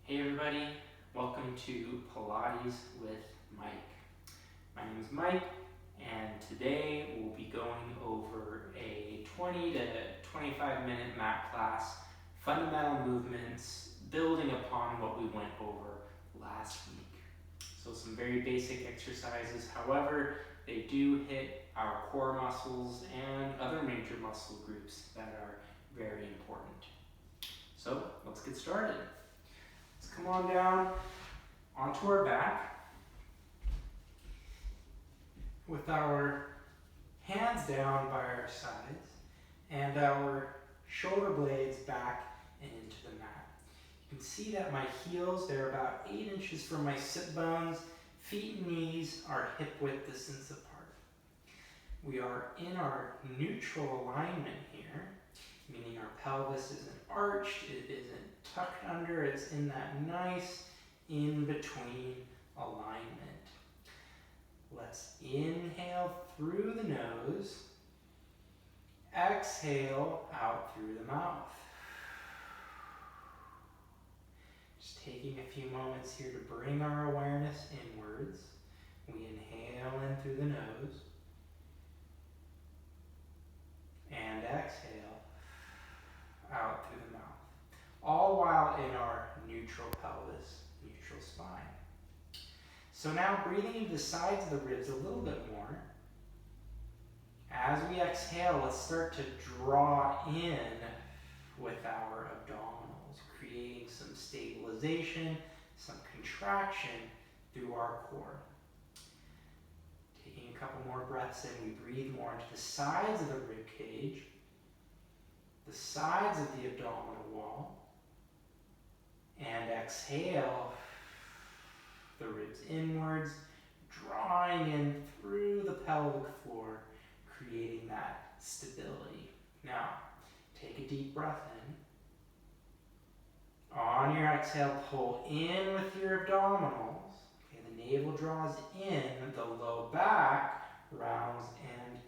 Hey everybody, welcome to Pilates with Mike. My name is Mike, and today we'll be going over a 20 to 25 minute mat class, fundamental movements, building upon what we went over last week. So some very basic exercises, however, they do hit our core muscles and other major muscle groups that are very important. So let's get started. Let's come on down onto our back with our hands down by our sides and our shoulder blades back and into the mat. You can see that my heels, they're about 8 inches from my sit bones. Feet and knees are hip width distance apart. We are in our neutral alignment here, meaning our pelvis isn't arched, it isn't tucked under, it's in that nice in-between alignment. Let's inhale through the nose, exhale out through the mouth. Just taking a few moments here to bring our awareness inwards. We inhale in through the nose and exhale out through the mouth, all while in our neutral pelvis, neutral spine. So now breathing into the sides of the ribs a little bit more. As we exhale, let's start to draw in with our abdominals, creating some stabilization, some contraction through our core. Taking a couple more breaths in, we breathe more into the sides of the rib cage, the sides of the abdominal wall, and exhale the ribs inwards, drawing in through the pelvic floor, creating that stability. Now, take a deep breath in. On your exhale, pull in with your abdominals. Okay, the navel draws in, the low back rounds and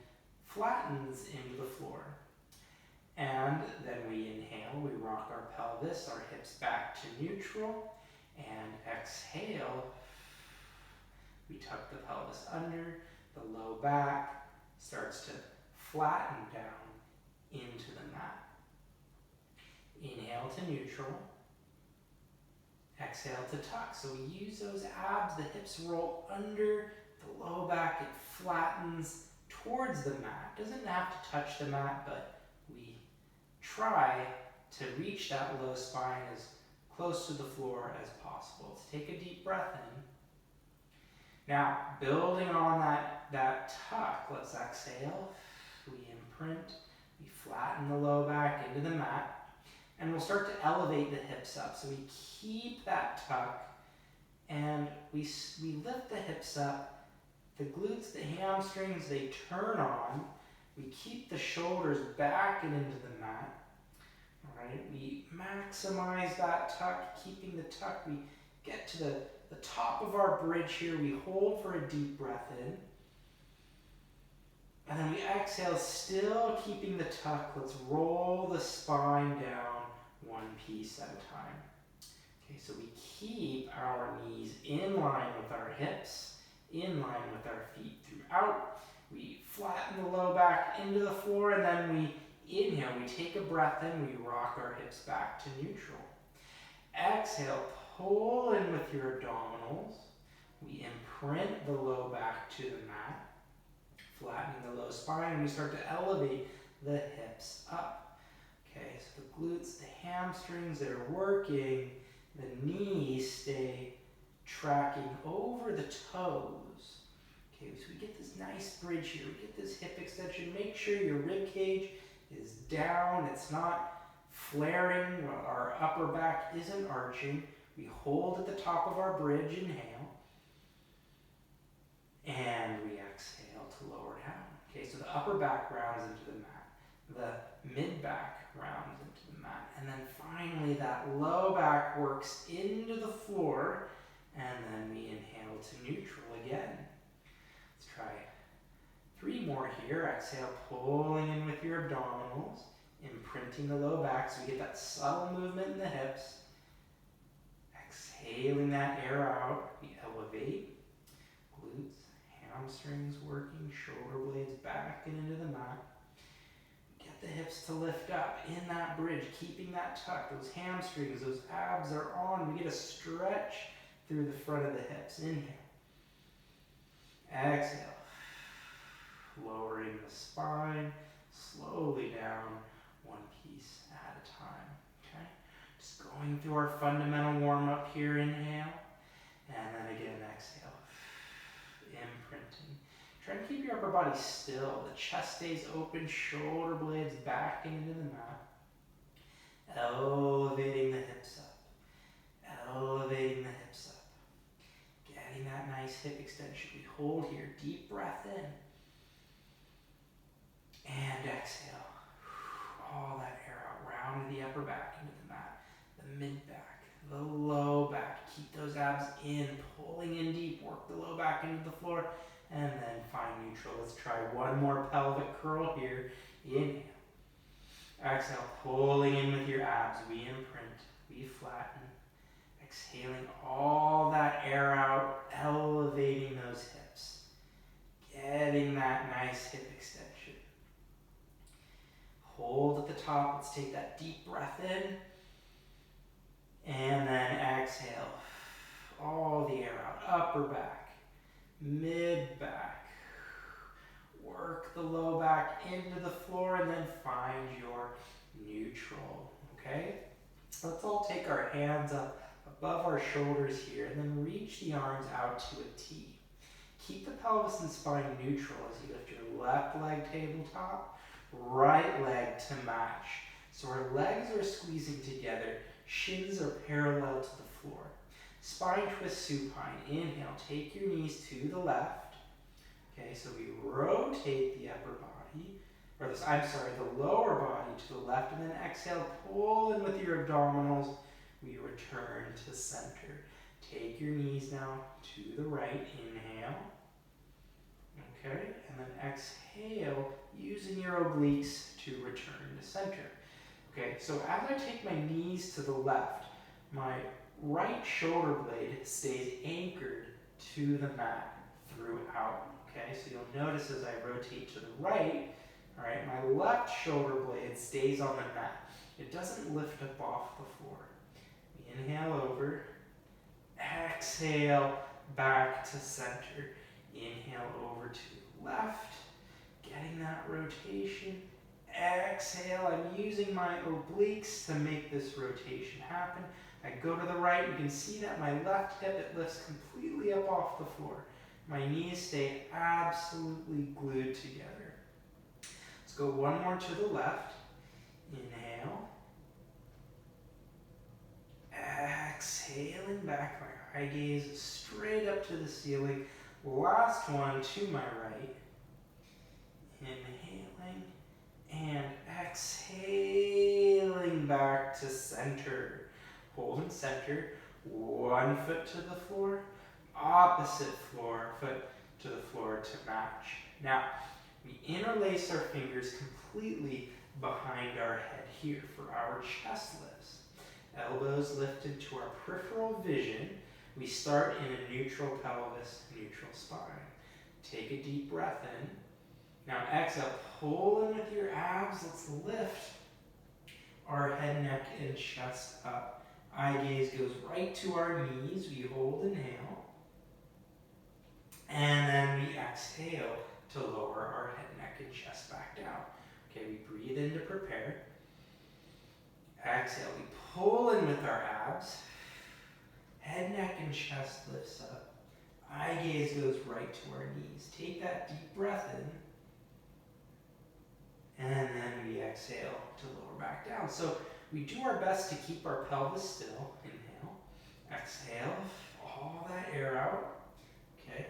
flattens into the floor. And then we inhale, we rock our pelvis, our hips back to neutral, and exhale, we tuck the pelvis under, the low back starts to flatten down into the mat. Inhale to neutral, exhale to tuck. So we use those abs, the hips roll under, the low back, it flattens towards the mat. Doesn't have to touch the mat, but we try to reach that low spine as close to the floor as possible. Let's take a deep breath in. Now, building on that tuck, let's exhale. We imprint, we flatten the low back into the mat, and we'll start to elevate the hips up. So we keep that tuck, and we lift the hips up. The glutes, the hamstrings, they turn on. We keep the shoulders back and into the mat. All right, we maximize that tuck, keeping the tuck. We get to the top of our bridge here. We hold for a deep breath in. And then we exhale, still keeping the tuck. Let's roll the spine down one piece at a time. Okay, so we keep our knees in line with our hips, in line with our feet throughout. We flatten the low back into the floor, and then we inhale, we take a breath in, we rock our hips back to neutral. Exhale, pull in with your abdominals. We imprint the low back to the mat, flattening the low spine, and we start to elevate the hips up. Okay, so the glutes, the hamstrings, they're working. The knees stay tracking over the toes. Okay, so we get this nice bridge here. We get this hip extension. Make sure your rib cage is down. It's not flaring. Our upper back isn't arching. We hold at the top of our bridge. Inhale. And we exhale to lower down. Okay, so the upper back rounds into the mat. The mid back rounds into the mat. And then finally that low back works into the floor. And then we inhale to neutral again. Let's try 3 more here. Exhale, pulling in with your abdominals, imprinting the low back so we get that subtle movement in the hips. that air out, we elevate, glutes, hamstrings working, shoulder blades back and into the mat. Get the hips to lift up in that bridge, keeping that tuck. Those hamstrings, those abs are on. We get a stretch through the front of the hips. Inhale. Exhale. Lowering the spine, slowly down, one piece at a time. Okay? Just going through our fundamental warm-up here. Inhale. And then again, exhale. Imprinting. Try to keep your upper body still. The chest stays open, shoulder blades back into the mat. Elevating the hips up. Elevating the hips up. Getting that nice hip extension. We hold here. Deep breath in. And exhale. All that air out. Round the upper back into the mat. The mid back. The low back. Keep those abs in. Pulling in deep. Work the low back into the floor. And then find neutral. Let's try one more pelvic curl here. Inhale. Exhale. Pulling in with your abs. We imprint. We flatten. Exhaling all that air out. Elevating those hips. Getting that nice hip extension. Hold at the top. Let's take that deep breath in. And then exhale. All the air out. Upper back. Mid back. Work the low back into the floor and then find your neutral. Okay? Let's all take our hands up above our shoulders here and then reach the arms out to a T. Keep the pelvis and spine neutral as you lift your left leg tabletop, right leg to match. So our legs are squeezing together, shins are parallel to the floor. Spine twist supine. Inhale, take your knees to the left. Okay, so we rotate the upper body, the lower body to the left, and then exhale, pull in with your abdominals. We return to center. Take your knees now to the right. Inhale. Okay, and then exhale, using your obliques to return to center. Okay, so as I take my knees to the left, my right shoulder blade stays anchored to the mat throughout. Okay, so you'll notice as I rotate to the right, all right, my left shoulder blade stays on the mat. It doesn't lift up off the floor. Inhale over, exhale back to center. Inhale over to left, getting that rotation. Exhale, I'm using my obliques to make this rotation happen. I go to the right, you can see that my left hip, it lifts completely up off the floor. My knees stay absolutely glued together. Let's go one more to the left. Inhale. Exhaling back, my eye gaze straight up to the ceiling. Last one to my right. Inhaling and exhaling back to center. Holding center, one foot to the floor, opposite foot to the floor to match. Now, we interlace our fingers completely behind our head here for our chest lifts. Elbows lifted to our peripheral vision. We start in a neutral pelvis, neutral spine. Take a deep breath in. Now exhale, pull in with your abs. Let's lift our head, neck, and chest up. Eye gaze goes right to our knees. We hold, inhale. And then we exhale to lower our head, neck, and chest back down. Okay, we breathe in to prepare. Exhale, we pull in with our abs. Head, neck, and chest lifts up. Eye gaze goes right to our knees. Take that deep breath in. And then we exhale to lower back down. So we do our best to keep our pelvis still. Inhale. Exhale. All that air out. Okay.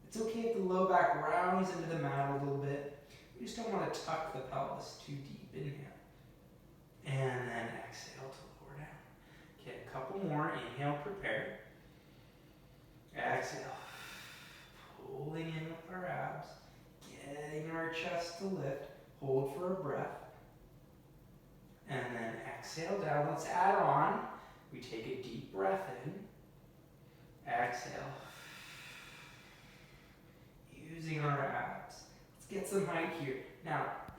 It's okay if the low back rounds into the mat a little bit. We just don't want to tuck the pelvis too deep. Inhale. And then exhale to lower down. Okay, a couple more. Inhale, prepare. Exhale. Pulling in with our abs. Getting our chest to lift. Hold for a breath. And then exhale down. Let's add on. We take a deep breath in.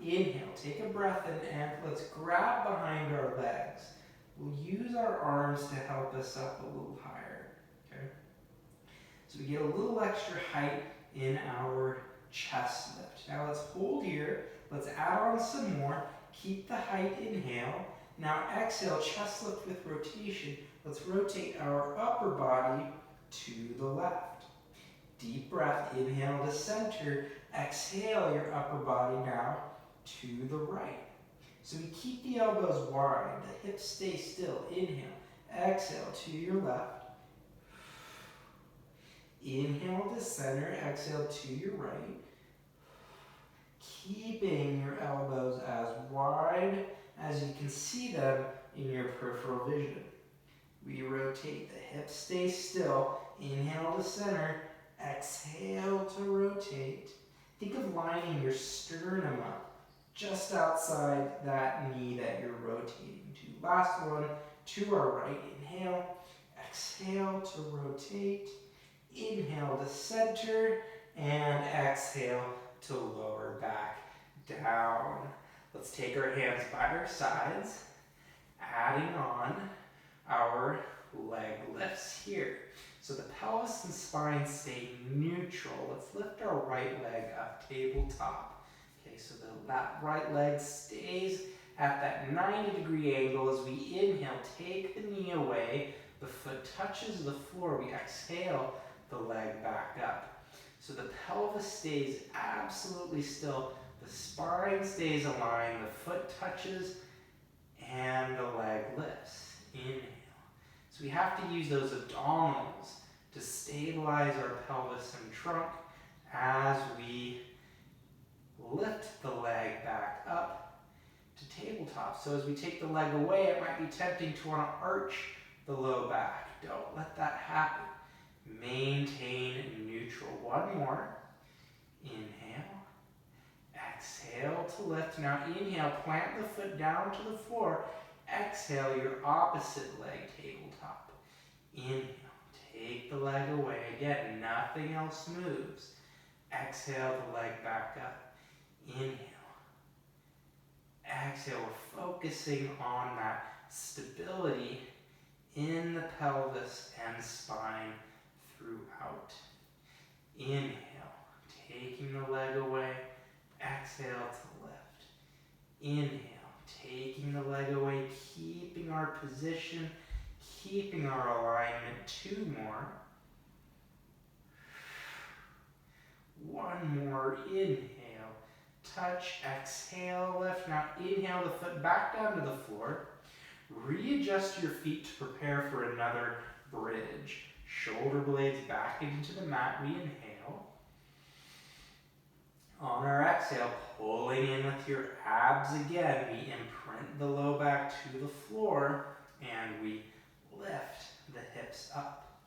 Inhale, take a breath in, and let's grab behind our legs. We'll use our arms to help us up a little higher, okay? So we get a little extra height in our chest lift. Now let's hold here. Let's add on some more. Keep the height, inhale. Now exhale, chest lift with rotation. Let's rotate our upper body to the left. Deep breath, inhale to center. Exhale your upper body now to the right. So we keep the elbows wide, the hips stay still. Inhale, exhale to your left. Inhale to center, exhale to your right. Keeping your elbows as wide as you can see them in your peripheral vision. We rotate, the hips stay still. Inhale to center, exhale to rotate. Think of lining your sternum up just outside that knee that you're rotating to. Last one, to our right. Inhale, exhale to rotate. Inhale to center, and exhale to lower back down. Let's take our hands by our sides, adding on our leg lifts here. So the pelvis and spine stay neutral. Let's lift our right leg up, tabletop. Okay, so that right leg stays at that 90-degree angle. As we inhale, take the knee away. The foot touches the floor. We exhale, the leg back up. So the pelvis stays absolutely still. The spine stays aligned. The foot touches and the leg lifts. Inhale. So we have to use those abdominals to stabilize our pelvis and trunk as we lift the leg back up to tabletop. So as we take the leg away, it might be tempting to want to arch the low back. Don't let that happen. Maintain neutral. One more. Inhale. Exhale to lift. Now inhale, plant the foot down to the floor. Exhale, your opposite leg, tabletop. Inhale, take the leg away. Again, nothing else moves. Exhale the leg back up. Inhale. Exhale, we're focusing on that stability in the pelvis and spine throughout. Inhale, taking the leg away. Exhale to lift. Inhale, taking the leg away, keeping our position, keeping our alignment. Two more. One more. Inhale, touch, exhale, lift. Now inhale the foot back down to the floor. Readjust your feet to prepare for another bridge. Shoulder blades back into the mat. We inhale. On our exhale, pulling in with your abs again, we imprint the low back to the floor and we lift the hips up.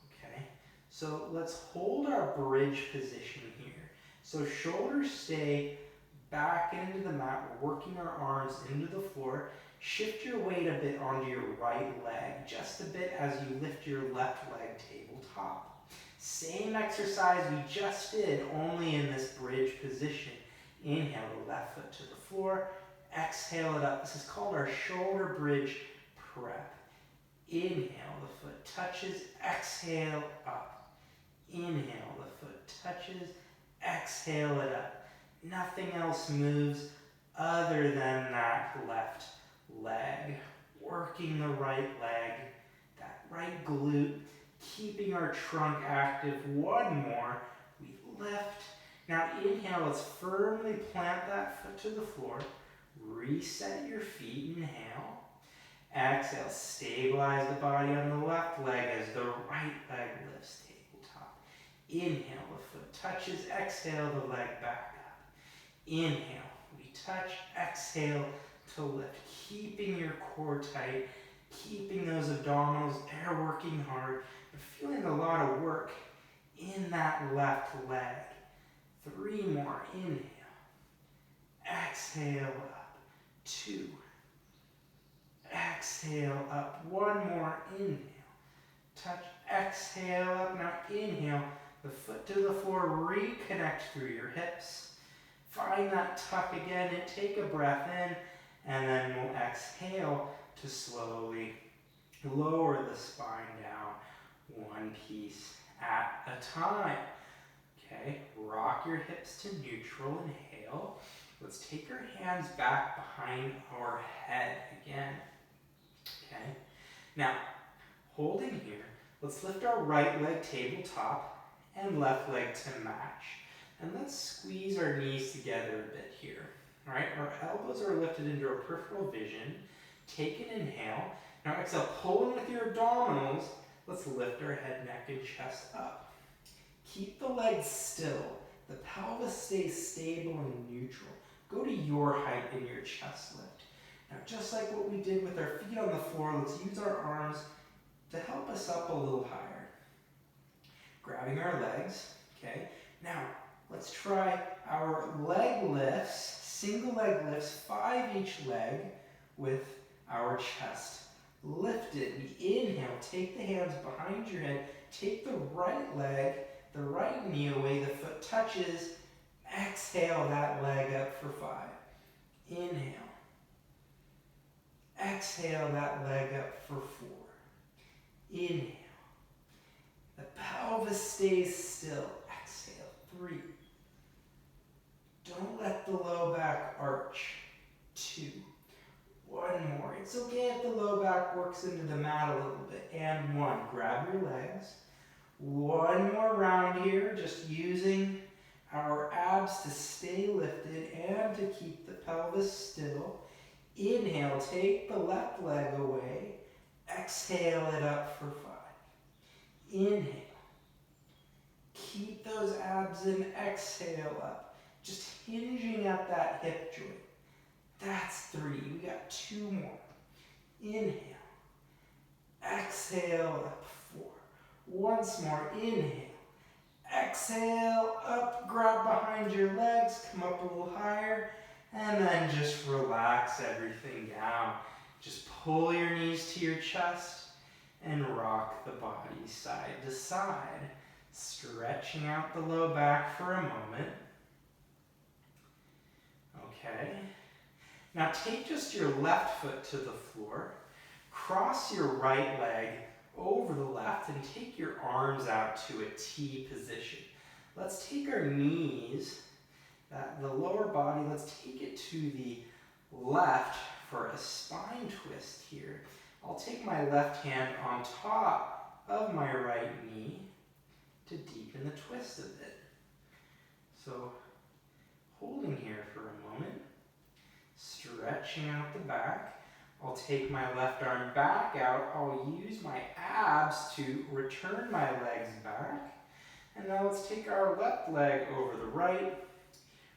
Okay, so let's hold our bridge position here. So shoulders stay back into the mat. We're working our arms into the floor. Shift your weight a bit onto your right leg, just a bit as you lift your left leg tabletop. Same exercise we just did, only in this bridge position. Inhale the left foot to the floor. Exhale it up. This is called our shoulder bridge prep. Inhale, the foot touches. Exhale up. Inhale, the foot touches. Exhale it up. Nothing else moves other than that left leg. Working the right leg, that right glute. Keeping our trunk active. One more. We lift. Now inhale, let's firmly plant that foot to the floor. Reset your feet. Inhale. Exhale, stabilize the body on the left leg as the right leg lifts tabletop. Inhale, the foot touches. Exhale, the leg back up. Inhale, we touch. Exhale to lift. Keeping your core tight. Keeping those abdominals, they're working hard. You're feeling a lot of work in that left leg. Three more. Inhale. Exhale up. Two. Exhale up. One more. Inhale. Touch. Exhale up. Now inhale. The foot to the floor. Reconnect through your hips. Find that tuck again and take a breath in, and then we'll exhale to slowly lower the spine down, one piece at a time. Okay, rock your hips to neutral, inhale. Let's take our hands back behind our head again. Okay, now holding here, let's lift our right leg tabletop and left leg to match. And let's squeeze our knees together a bit here. All right, our elbows are lifted into our peripheral vision. Take an inhale. Now exhale, pull in with your abdominals. Let's lift our head, neck, and chest up. Keep the legs still. The pelvis stays stable and neutral. Go to your height in your chest lift. Now, just like what we did with our feet on the floor, let's use our arms to help us up a little higher. Grabbing our legs, okay? Now, let's try our leg lifts, single leg lifts, 5 each leg with our chest lifted. We inhale, take the hands behind your head, take the right leg, the right knee away, the foot touches. Exhale that leg up for 5. Inhale. Exhale that leg up for 4. Inhale. The pelvis stays still. Exhale. 3. Don't let the low back arch. 2. One more. It's okay if the low back works into the mat a little bit. And 1. Grab your legs. One more round here, just using our abs to stay lifted and to keep the pelvis still. Inhale, take the left leg away. Exhale it up for 5. Inhale. Keep those abs in. Exhale up. Just hinging at that hip joint. That's 3. We got 2 more. Inhale. Exhale up 4. Once more. Inhale. Exhale up. Grab behind your legs. Come up a little higher. And then just relax everything down. Just pull your knees to your chest and rock the body side to side. Stretching out the low back for a moment. Okay. Now take just your left foot to the floor. Cross your right leg over the left and take your arms out to a T position. Let's take our knees, the lower body, let's take it to the left for a spine twist here. I'll take my left hand on top of my right knee to deepen the twist a bit. So holding here for a moment, stretching out the back. I'll take my left arm back out. I'll use my abs to return my legs back. And now let's take our left leg over the right.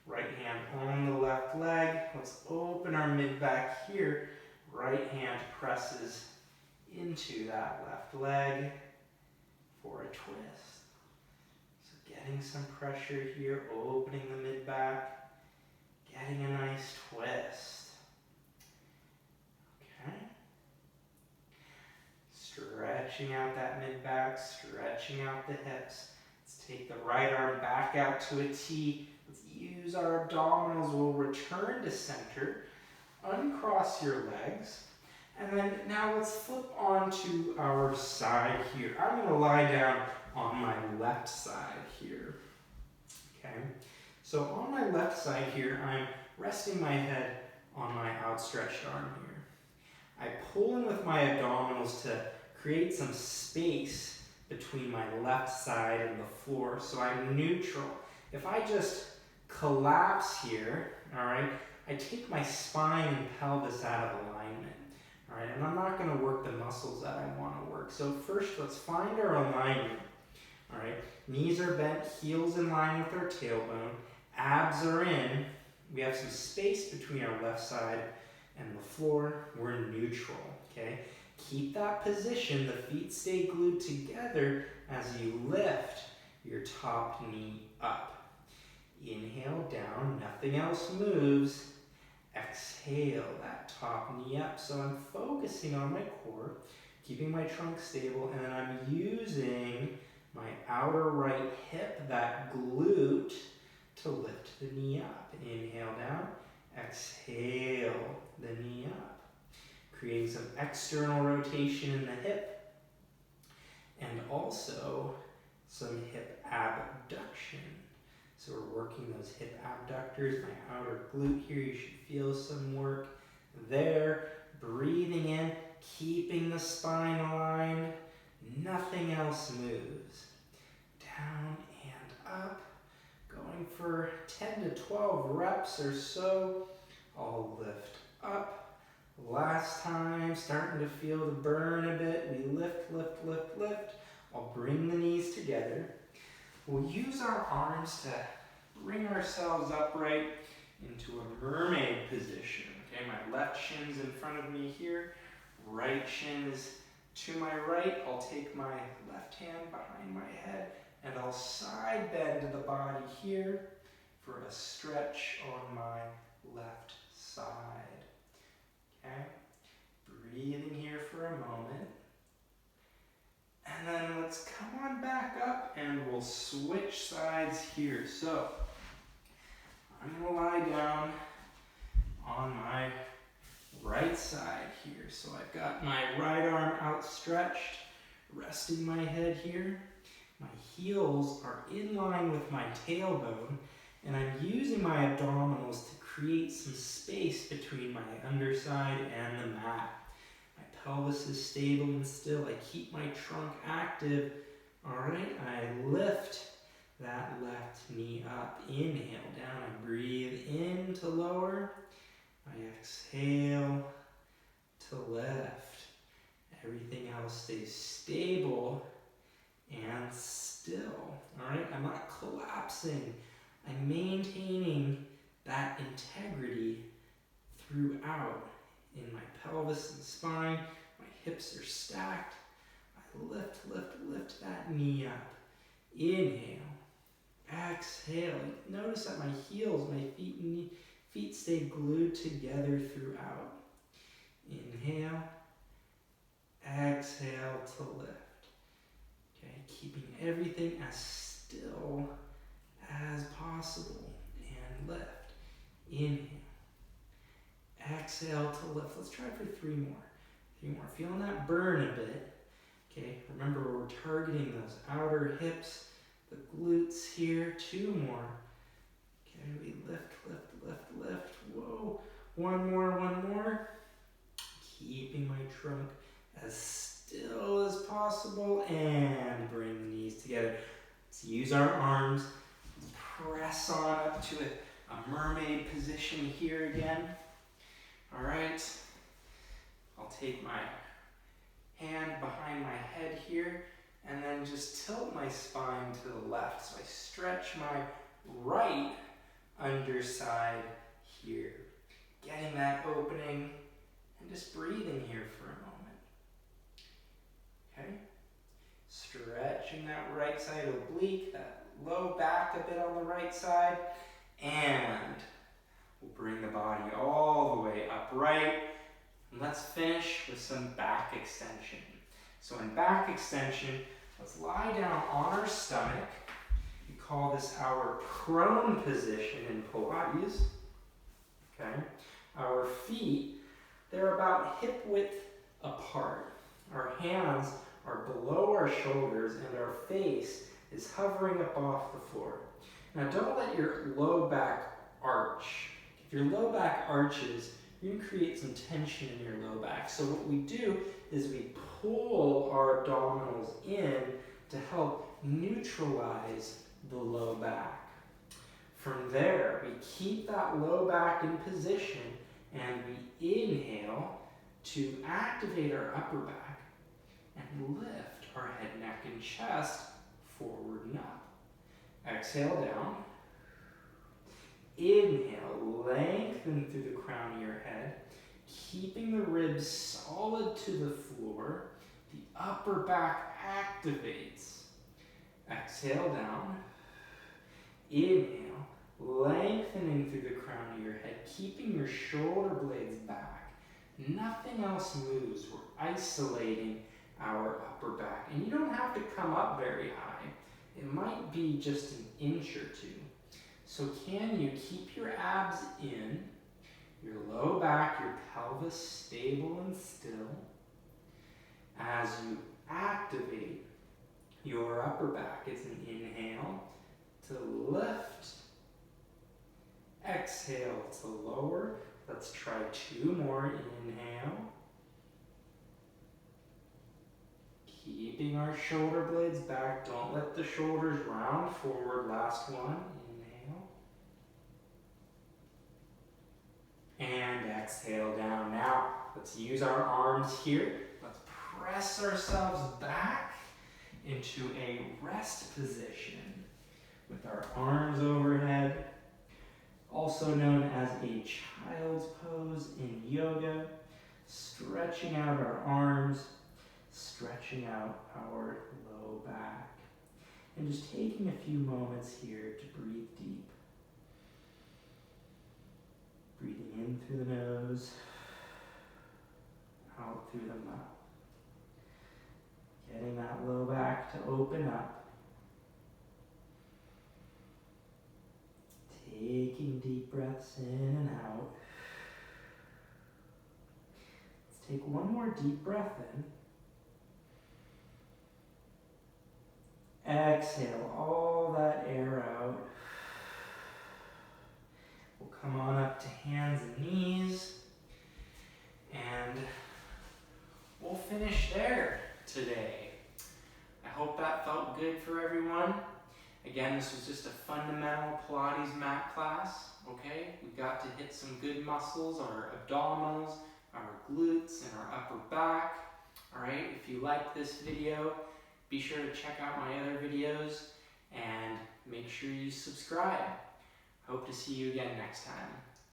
Right hand on the left leg. Let's open our mid-back here. Right hand presses into that left leg for a twist. So getting some pressure here, opening the mid-back, getting a nice twist. Okay. Stretching out that mid-back, stretching out the hips. Let's take the right arm back out to a T. Let's use our abdominals. We'll return to center. Uncross your legs. And then now let's flip onto our side here. I'm going to lie down on my left side here. Okay. So on my left side here, I'm resting my head on my outstretched arm here. I pull in with my abdominals to create some space between my left side and the floor, so I'm neutral. If I just collapse here, all right, I take my spine and pelvis out of alignment, all right, and I'm not going to work the muscles that I want to work. So first, let's find our alignment, all right. Knees are bent, heels in line with our tailbone, abs are in. We have some space between our left side and the floor. We're neutral, okay? Keep that position. The feet stay glued together as you lift your top knee up. Inhale down, nothing else moves. Exhale that top knee up. So I'm focusing on my core, keeping my trunk stable, and then I'm using my outer right hip, that glute, to lift the knee up. Inhale down, exhale the knee up. Creating some external rotation in the hip and also some hip abduction. So we're working those hip abductors, my outer glute here. You should feel some work there. Breathing in, keeping the spine aligned. Nothing else moves. Down and up. Going for 10 to 12 reps or so. I'll lift up. Last time, starting to feel the burn a bit. We lift, lift, lift, lift. I'll bring the knees together. We'll use our arms to bring ourselves upright into a mermaid position. Okay, my left shin's in front of me here. Right shin is to my right. I'll take my left hand behind my head and I'll side bend the body here for a stretch on my left side. Okay, breathing here for a moment. And then let's come on back up and we'll switch sides here. So, I'm going to lie down on my right side here. So I've got my right arm outstretched, resting my head here. My heels are in line with my tailbone, and I'm using my abdominals to create some space between my underside and the mat. My pelvis is stable and still. I keep my trunk active. All right, I lift that left knee up. Inhale down. I breathe in to lower. I exhale to lift. Everything else stays stable and still. All right, I'm not collapsing. I'm maintaining that integrity throughout in my pelvis and spine. My hips are stacked. I lift, lift, lift that knee up. Inhale. Exhale. Notice that my heels, my feet stay glued together throughout. Inhale. Exhale to lift. Okay, keeping everything as still as possible. And lift. Inhale. Exhale to lift. Let's try for 3 more. 3 more. Feeling that burn a bit. Okay, remember we're targeting those outer hips, the glutes here. 2 more. Okay, we lift, lift, lift, lift. Whoa. 1 more, 1 more. Keeping my trunk as still as possible and bring the knees together. Let's use our arms. Let's press on up to a mermaid position here again. All right. I'll take my hand behind my head here and then just tilt my spine to the left. So I stretch my right underside here. Getting that opening and just breathing here for a moment. Okay? Stretching that right side oblique, that low back a bit on the right side, and we'll bring the body all the way upright. And let's finish with some back extension. So in back extension, let's lie down on our stomach. We call this our prone position in Pilates. Okay? Our feet, they're about hip width apart. Our hands are below our shoulders and our face is hovering up off the floor. Now don't let your low back arch. If your low back arches, you can create some tension in your low back. So what we do is we pull our abdominals in to help neutralize the low back. From there, we keep that low back in position and we inhale to activate our upper back and lift our head, neck, and chest forward and up. Exhale down. Inhale, lengthen through the crown of your head, keeping the ribs solid to the floor. The upper back activates. Exhale down. Inhale, lengthening through the crown of your head, keeping your shoulder blades back. Nothing else moves. We're isolating our upper back. And you don't have to come up very high. It might be just an inch or 2. So can you keep your abs in, your low back, your pelvis stable and still, as you activate your upper back? It's an inhale to lift, exhale to lower. Let's try 2 more. Inhale. Keeping our shoulder blades back. Don't let the shoulders round forward. Last one. Inhale. And exhale down. Now, let's use our arms here. Let's press ourselves back into a rest position with our arms overhead, also known as a child's pose in yoga. Stretching out our arms, stretching out our low back, and just taking a few moments here to breathe deep. Breathing in through the nose, out through the mouth. Getting that low back to open up. Taking deep breaths in and out. Let's take one more deep breath in. Exhale all that air out. We'll come on up to hands and knees, and we'll finish there today. I hope that felt good for everyone. Again, this was just a fundamental Pilates mat class, okay? We got to hit some good muscles, our abdominals, our glutes, and our upper back. All right, if you liked this video, be sure to check out my other videos and make sure you subscribe. Hope to see you again next time.